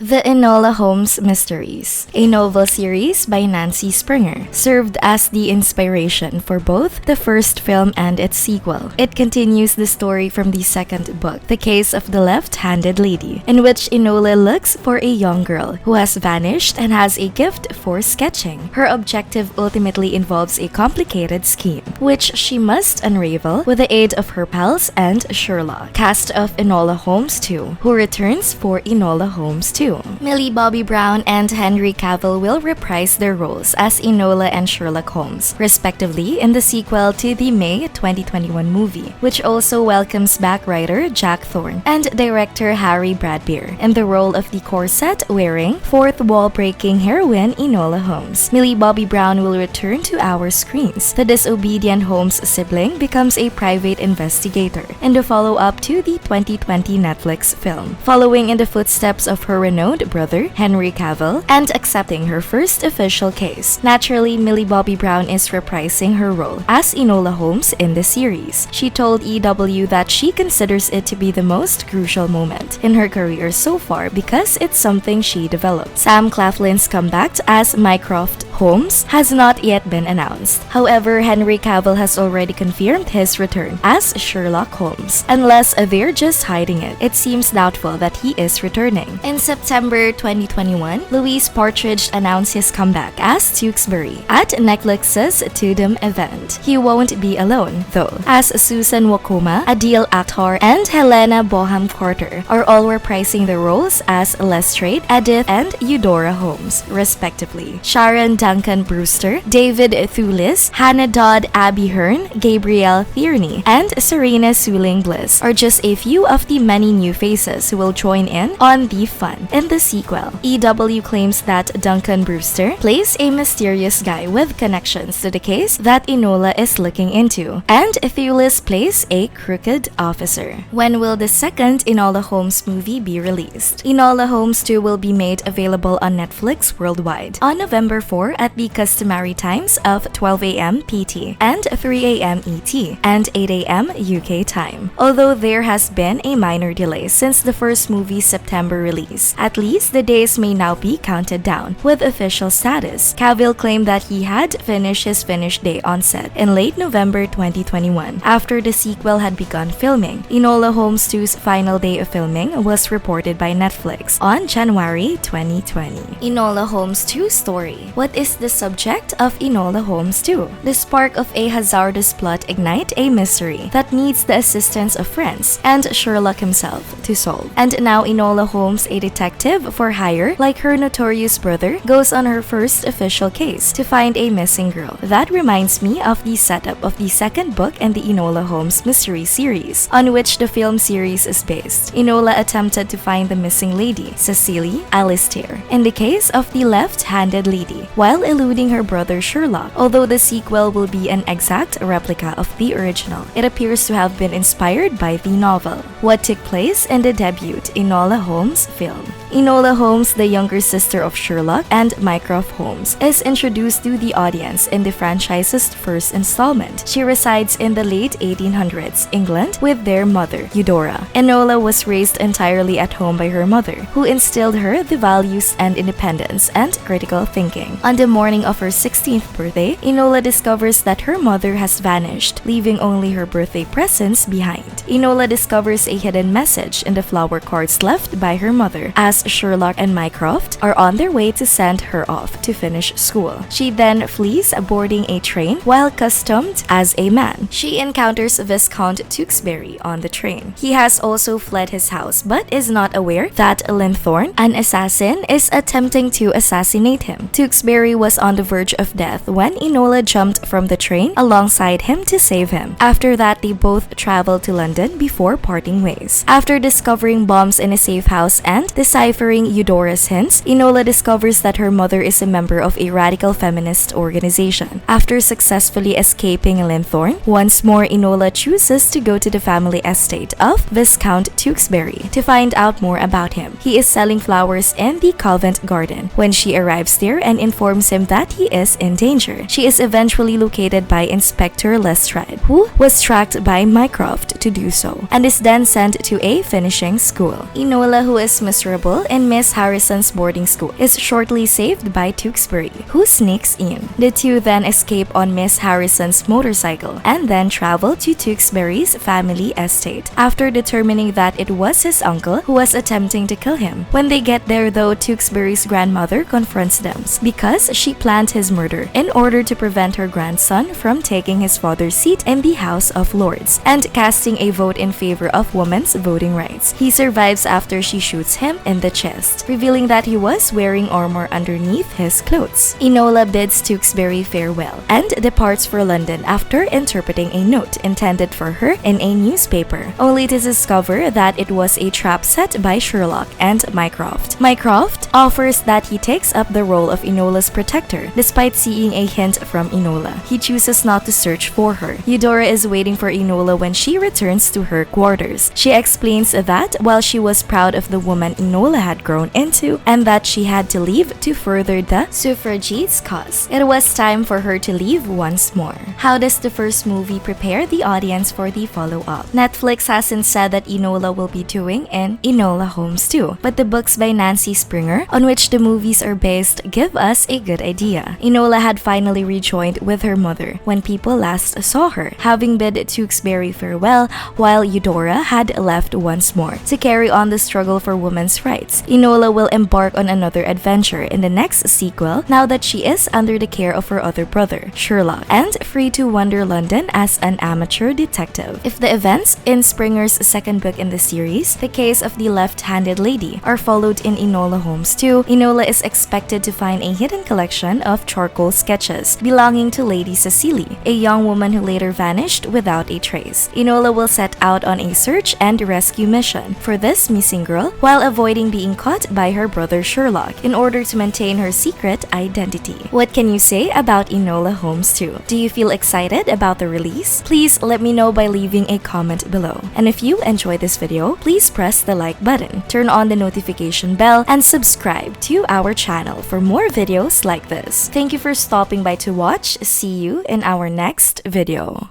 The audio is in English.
The Enola Holmes Mysteries, a novel series by Nancy Springer, served as the inspiration for both the first film and its sequel. It continues the story from the second book, The Case of the Left-Handed Lady, in which Enola looks for a young girl who has vanished and has a gift for sketching. Her objective ultimately involves a complicated scheme, which she must unravel with the aid of her pals and Sherlock. Cast of Enola Holmes 2, who returns for Enola Holmes 2. Millie Bobby Brown and Henry Cavill will reprise their roles as Enola and Sherlock Holmes, respectively, in the sequel to the May 2021 movie, which also welcomes back writer Jack Thorne and director Harry Bradbeer in the role of the corset-wearing, fourth-wall-breaking heroine Enola Holmes. Millie Bobby Brown will return to our screens. The disobedient Holmes sibling becomes a private investigator in the follow-up to the 2020 Netflix film, following in the footsteps of her renowned brother, Henry Cavill, and accepting her first official case. Naturally, Millie Bobby Brown is reprising her role as Enola Holmes in the series. She told EW that she considers it to be the most crucial moment in her career so far because it's something she developed. Sam Claflin's comeback as Mycroft Holmes has not yet been announced. However, Henry Cavill has already confirmed his return as Sherlock Holmes. Unless they're just hiding it, it seems doubtful that he is returning. In September 2021, Louise Partridge announced his comeback as Tewksbury at Netflix's Tudum event. He won't be alone, though, as Susan Wokoma, Adil Akhtar, and Helena Bonham Carter are all reprising their roles as Lestrade, Edith, and Eudora Holmes, respectively. Sharon Duncan Brewster, David Thewlis, Hannah Dodd, Abby Hearn, Gabrielle Tierney, and Serena Suling Bliss are just a few of the many new faces who will join in on the fun in the sequel. EW claims that Duncan Brewster plays a mysterious guy with connections to the case that Enola is looking into, and Thewlis plays a crooked officer. When will the second Enola Holmes movie be released? Enola Holmes 2 will be made available on Netflix worldwide on November 4 at the customary times of 12 a.m. PT and 3 a.m. ET and 8 a.m. UK time. Although there has been a minor delay since the first movie's September release, at least the days may now be counted down with official status. Cavill claimed that he had finished his finish day on set in late November 2021 after the sequel had begun filming. Enola Holmes 2's final day of filming was reported by Netflix on January 2020. Enola Holmes 2 story. What is the subject of Enola Holmes 2? The spark of a hazardous plot ignite a mystery that needs the assistance of friends and Sherlock himself to solve. And now Enola Holmes, a detective for hire like her notorious brother, goes on her first official case to find a missing girl. That reminds me of the setup of the second book in the Enola Holmes mystery series, on which the film series is based. Enola attempted to find the missing lady, Cecily Alistair, in the case of the left-handed lady, while eluding her brother Sherlock. Although the sequel will be an exact replica of the original, it appears to have been inspired by the novel. What took place in the debut Enola Holmes film? Enola Holmes, the younger sister of Sherlock and Mycroft Holmes, is introduced to the audience in the franchise's first installment. She resides in the late 1800s England with their mother, Eudora. Enola was raised entirely at home by her mother, who instilled her the values and independence and critical thinking. On the morning of her 16th birthday, Enola discovers that her mother has vanished, leaving only her birthday presents behind. Enola discovers a hidden message in the flower cards left by her mother, as Sherlock and Mycroft are on their way to send her off to finish school. She then flees boarding a train while costumed as a man. She encounters Viscount Tewksbury on the train. He has also fled his house but is not aware that Linthorne, an assassin, is attempting to assassinate him. Tewksbury was on the verge of death when Enola jumped from the train alongside him to save him. After that, they both traveled to London before parting ways. After discovering bombs in a safe house and deciphering Eudora's hints, Enola discovers that her mother is a member of a radical feminist organization. After successfully escaping Linthorne, once more Enola chooses to go to the family estate of Viscount Tewksbury to find out more about him. He is selling flowers in the Covent Garden. When she arrives there and informs him that he is in danger, she is eventually located by Inspector Lestrade, who was tracked by Mycroft to do so, and is then sent to a finishing school. Enola, who is miserable while in Miss Harrison's boarding school, is shortly saved by Tewksbury, who sneaks in. The two then escape on Miss Harrison's motorcycle and then travel to Tewksbury's family estate after determining that it was his uncle who was attempting to kill him. When they get there though, Tewksbury's grandmother confronts them because she planned his murder in order to prevent her grandson from taking his father's seat in the House of Lords and casting a vote in favor of women's voting rights. He survives after she shoots him in the chest, revealing that he was wearing armor underneath his clothes. Enola bids Tewksbury farewell and departs for London after interpreting a note intended for her in a newspaper, only to discover that it was a trap set by Sherlock and Mycroft. Mycroft offers that he takes up the role of Enola's protector, despite seeing a hint from Enola. He chooses not to search for her. Eudora is waiting for Enola when she returns to her quarters. She explains that while she was proud of the woman Enola had grown into and that she had to leave to further the suffragettes' cause, it was time for her to leave once more. How does the first movie prepare the audience for the follow-up? Netflix hasn't said that Enola will be doing in Enola Holmes 2, but the books by Nancy Springer, on which the movies are based, give us a good idea. Enola had finally rejoined with her mother when people last saw her, having bid Tewksbury farewell, while Eudora had left once more to carry on the struggle for women's rights. Enola will embark on another adventure in the next sequel now that she is under the care of her other brother, Sherlock, and free to wander London as an amateur detective. If the events in Springer's second book in the series, The Case of the Left-Handed Lady, are followed in Enola Holmes 2, Enola is expected to find a hidden collection of charcoal sketches belonging to Lady Cecily, a young woman who later vanished without a trace. Enola will set out on a search and rescue mission for this missing girl while avoiding being caught by her brother Sherlock in order to maintain her secret identity. What can you say about Enola Holmes 2? Do you feel excited about the release? Please let me know by leaving a comment below. And if you enjoyed this video, please press the like button, turn on the notification bell, and subscribe to our channel for more videos like this. Thank you for stopping by to watch. See you in our next video.